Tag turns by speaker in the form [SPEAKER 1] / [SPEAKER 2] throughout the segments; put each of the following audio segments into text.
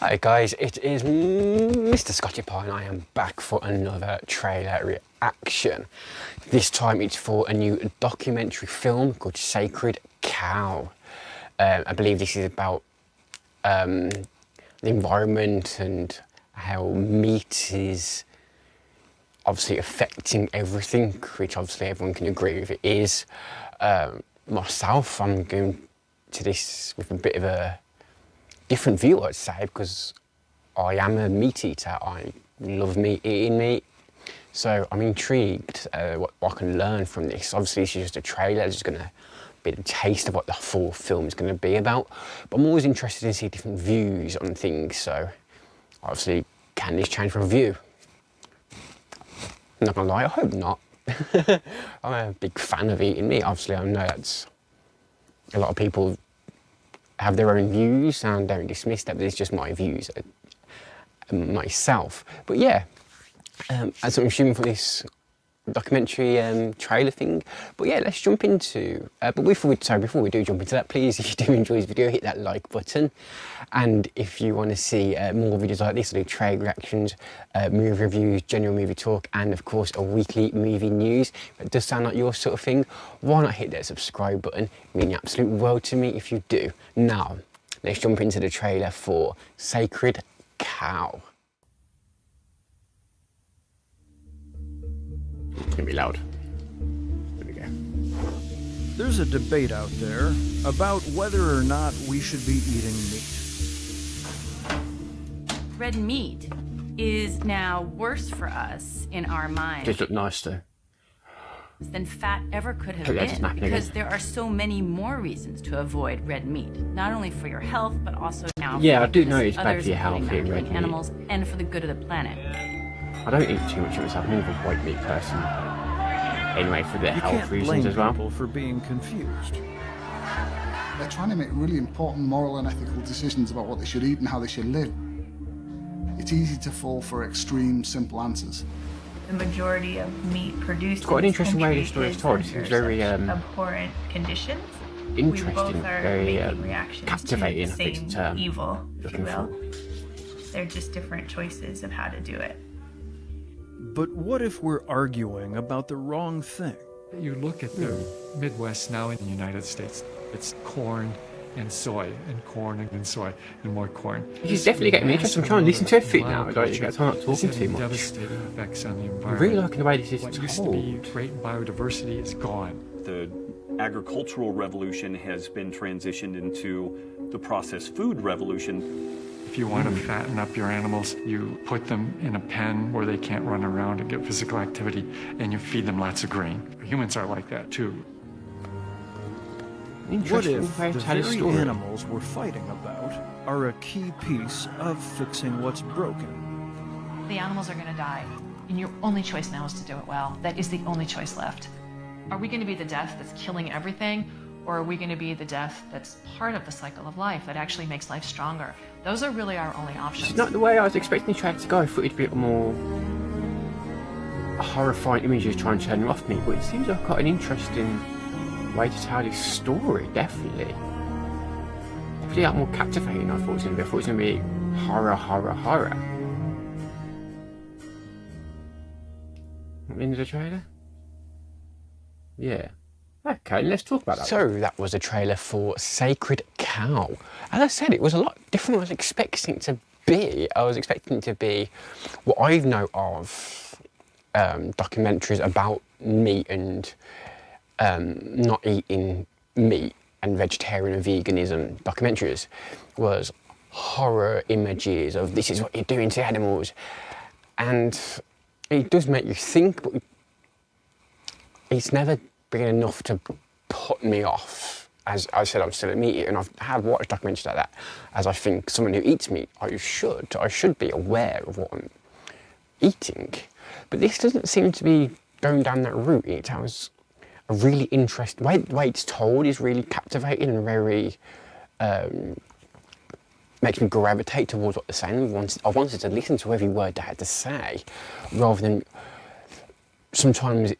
[SPEAKER 1] Hi guys, it is Mr. Scotty Pie and I am back for another trailer reaction. This time it's for a new documentary film called Sacred Cow. I believe this is about the environment and how meat is obviously affecting everything, which obviously everyone can agree with it is. Myself, I'm going to this with a bit of a different view, I'd say, because I am a meat eater. I love eating meat, so I'm intrigued what I can learn from this. Obviously this is just a trailer, it's just going to be a taste of what the full film is going to be about, but I'm always interested in seeing different views on things, so obviously can this change from view? I'm not going to lie, I hope not. I'm a big fan of eating meat. Obviously I know that's a lot of people have their own views and don't dismiss that, but it's just my views myself. But yeah, as I'm assuming for this documentary trailer thing. But yeah, let's jump into but before we do jump into that, please, if you do enjoy this video, hit that like button. And if you want to see more videos like this, I do trailer reactions, movie reviews, general movie talk, and of course a weekly movie news. If it does sound like your sort of thing, why not hit that subscribe button? It means the absolute world to me if you do. Now let's jump into the trailer for Sacred Cow. It's gonna be loud. There we go.
[SPEAKER 2] There's a debate out there about whether or not we should be eating meat.
[SPEAKER 3] Red meat is now worse for us in our minds
[SPEAKER 1] Just look nice though.
[SPEAKER 3] than fat ever could have
[SPEAKER 1] that's
[SPEAKER 3] been, because there are so many more reasons to avoid red meat, not only for your health but also now
[SPEAKER 1] Yeah,
[SPEAKER 3] for
[SPEAKER 1] I do
[SPEAKER 3] the
[SPEAKER 1] know it's bad
[SPEAKER 3] others,
[SPEAKER 1] for your health,
[SPEAKER 3] including
[SPEAKER 1] eating red meat.
[SPEAKER 3] animals, and for the good of the planet.
[SPEAKER 1] I don't eat too much of myself. I'm more of a white meat person. Anyway, for the
[SPEAKER 2] You
[SPEAKER 1] health
[SPEAKER 2] can't
[SPEAKER 1] reasons
[SPEAKER 2] blame
[SPEAKER 1] as well.
[SPEAKER 2] people for being confused.
[SPEAKER 4] They're trying to make really important moral and ethical decisions about what they should eat and how they should live. It's easy to fall for extreme, simple answers.
[SPEAKER 5] The majority of meat produced
[SPEAKER 1] It's quite an
[SPEAKER 5] in this
[SPEAKER 1] interesting way
[SPEAKER 5] country
[SPEAKER 1] the story is
[SPEAKER 5] is
[SPEAKER 1] told. It seems
[SPEAKER 5] under
[SPEAKER 1] very
[SPEAKER 5] such abhorrent conditions.
[SPEAKER 1] interesting,
[SPEAKER 5] We both are
[SPEAKER 1] very
[SPEAKER 5] making reactions
[SPEAKER 1] captivating,
[SPEAKER 5] to
[SPEAKER 1] I
[SPEAKER 5] the
[SPEAKER 1] think
[SPEAKER 5] same
[SPEAKER 1] it's the term
[SPEAKER 5] evil, if you
[SPEAKER 1] looking
[SPEAKER 5] will.
[SPEAKER 1] for.
[SPEAKER 5] They're just different choices of how to do it.
[SPEAKER 2] But what if we're arguing about the wrong thing?
[SPEAKER 6] You look at the Midwest now in the United States, it's corn and soy, and corn and soy, and more corn.
[SPEAKER 1] This is definitely getting me interested. I'm trying to listen to everything now. I don't get time not talking
[SPEAKER 6] It's
[SPEAKER 1] too
[SPEAKER 6] having
[SPEAKER 1] much.
[SPEAKER 6] devastating effects on the
[SPEAKER 1] I'm
[SPEAKER 6] environment.
[SPEAKER 1] really liking the way this is
[SPEAKER 6] What used to be
[SPEAKER 1] told.
[SPEAKER 6] great biodiversity is gone.
[SPEAKER 7] The agricultural revolution has been transitioned into the processed food revolution.
[SPEAKER 6] If you want to fatten up your animals, you put them in a pen where they can't run around and get physical activity, and you feed them lots of grain. Humans are like that too.
[SPEAKER 2] What
[SPEAKER 1] Interesting
[SPEAKER 2] if
[SPEAKER 1] way
[SPEAKER 2] the
[SPEAKER 1] to tell a
[SPEAKER 2] very
[SPEAKER 1] story.
[SPEAKER 2] animals we're fighting about are a key piece of fixing what's broken?
[SPEAKER 8] The animals are going to die, and your only choice now is to do it well. That is the only choice left. Are we going to be the death that's killing everything, or are we going to be the death that's part of the cycle of life that actually makes life stronger? Those are really our only options.
[SPEAKER 1] It's not the way I was expecting the trailer to go. I thought it'd be a bit more horrifying images trying to turn off me, but it seems like quite an interesting way to tell this story, definitely. Definitely more captivating than I thought it was going to be. I thought it was going to be horror, horror, horror. Into the trailer? Yeah. Okay, let's talk about that. So that was a trailer for Sacred Cow. As I said, it was a lot different than I was expecting it to be. I was expecting it to be what I know of documentaries about meat and not eating meat and vegetarian and veganism documentaries, was horror images of this is what you're doing to animals. And it does make you think, but it's never been enough to put me off. As I said, I'm still a meat eater, and I have watched documentaries like that, as I think someone who eats meat, I should be aware of what I'm eating. But this doesn't seem to be going down that route. It has a really interesting way. The way it's told is really captivating and very makes me gravitate towards what they're saying. I wanted to listen to every word they had to say, rather than sometimes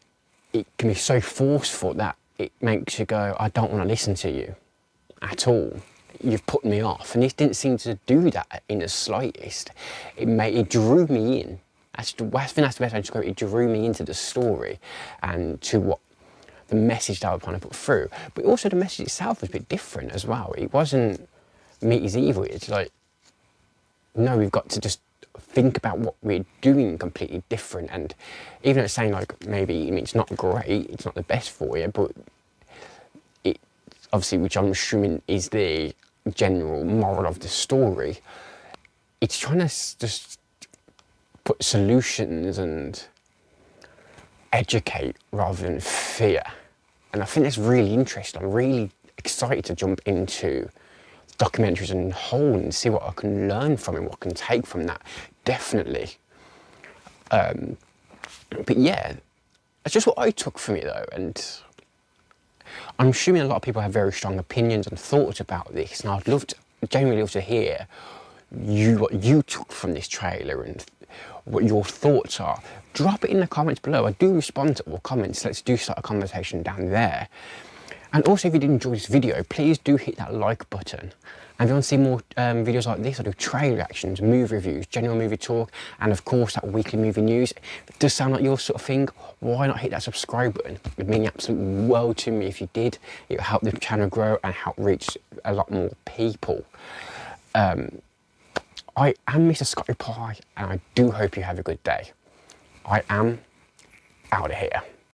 [SPEAKER 1] it can be so forceful that it makes you go, I don't want to listen to you at all. you've put me off. And this didn't seem to do that in the slightest. It drew me in. I think that's the best way to describe it. It drew me into the story and to what the message that I was trying to put through. But also the message itself was a bit different as well. It wasn't meat is evil. It's like, no, we've got to just think about what we're doing completely different. And even though it's saying like maybe it's not great, it's not the best for you, but it obviously, which I'm assuming is the general moral of the story, it's trying to just put solutions and educate rather than fear. And I think that's really interesting. I'm really excited to jump into documentaries as a whole and see what I can learn from it, what I can take from that, definitely. But yeah, that's just what I took from it though, and I'm assuming a lot of people have very strong opinions and thoughts about this, and I'd genuinely love to hear what you took from this trailer and what your thoughts are. Drop it in the comments below. I do respond to all comments. Let's do start a conversation down there. And also, if you did enjoy this video, please do hit that like button. And if you want to see more videos like this, I do trailer reactions, movie reviews, general movie talk, and of course that weekly movie news. If it does sound like your sort of thing, why not hit that subscribe button? It would mean the absolute world to me if you did. It would help the channel grow and help reach a lot more people. I am Mr. Scotty Pie, and I do hope you have a good day. I am out of here.